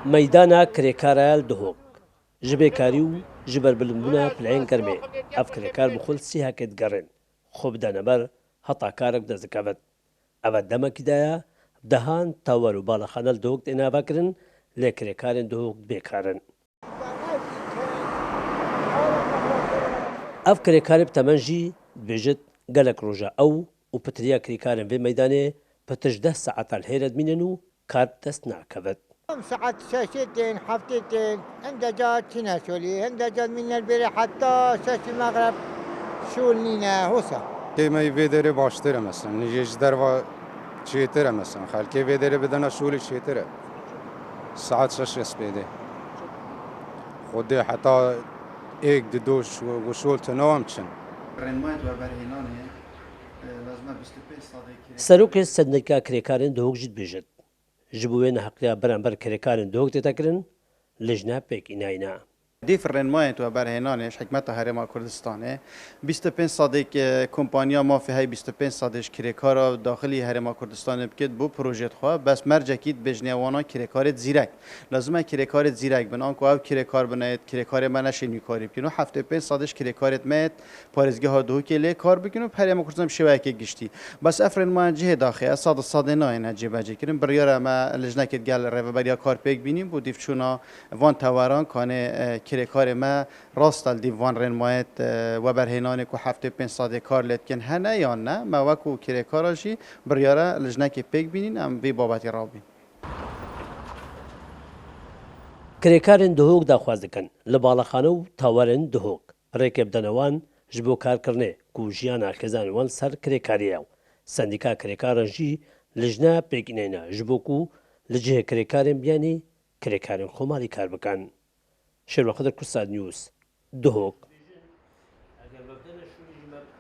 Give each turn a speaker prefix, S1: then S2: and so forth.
S1: مەدانە کرێکارە دهۆک ji bêkarî û ji berbirindbûna pilayên germê ev kirêkar bi xwe li sîhekê digerin xwe bideneber heta karek dest dikevin. Ev demekî de ye dehan tewer û balaxane li dihok tê navekirin lê kirêkarên dihok bêkar in. Ev kirêkarê bi temen jî dibêjit gelek roja ew û pitiriya kirêkarên vê meydanê pitir ji 10 saetan hêre dimînin û kar bi dest nakevin.
S2: ساعات شاشتين حفتين عند جات هنا شولي عند جات من البري حتى شاش المغرب شولنينا هوسا
S3: كيما يفيدري باشتري مثلا نجيش دروا شيتره مثلا خالكي يفيدري بدنا شولي شيتره ساعات شاش سبيدي خدي حتى ايك دوش وشول تنوم تشن
S1: Serokê Sendika Kirêkarên Dihok jî dibêjit ji bo wê neheqliya berember kirêkarên dihok tê tekirin lijne pêkînayîne.
S4: دی فرنمایت و برهنانش حکمت هرما کردستانه 25 صادق کمپانیا مافی های 25 صادش کرکار داخلی هرما کردستان بکد بو پروژه خواه بس مرجکید بجنوانا کرکار زیرک لازمه کرکار زیرک بنان که او کرکار بناید کرکار منش نیکاری بکنو 75 صادش کرکارت مت پارزگاه ها دو کلی کار بکنو هرما کردستان شبکه گشتی بس افرنمای جه داخل صاد نه نجیب جکریم بریار ما لجنه کد گل رهبری کار پیک بینیم بو دیفچونا وان تواران کانه کرکار ما راستال دیوان رنمایت و برهنانه که 75 صد کار لید کن هنه یا نه ما وکو کرکاراشی بریاره لجنه که پیک بینین ام بی بابتی را بین.
S1: کرێکارên dihok daxwaz dikin li balaxane û tawerên dihok rêkê bidene wan ji bo karkirinê ku jiyana xêzanê wan ser kirêkarî ye. Sendîka kirêkaran jî lijne pêkîneyne ji bo ku li cihê kirêkarên biyanî kirêkarên xwe malî kar bikin. Şêrve Xedir Kursad News Dihok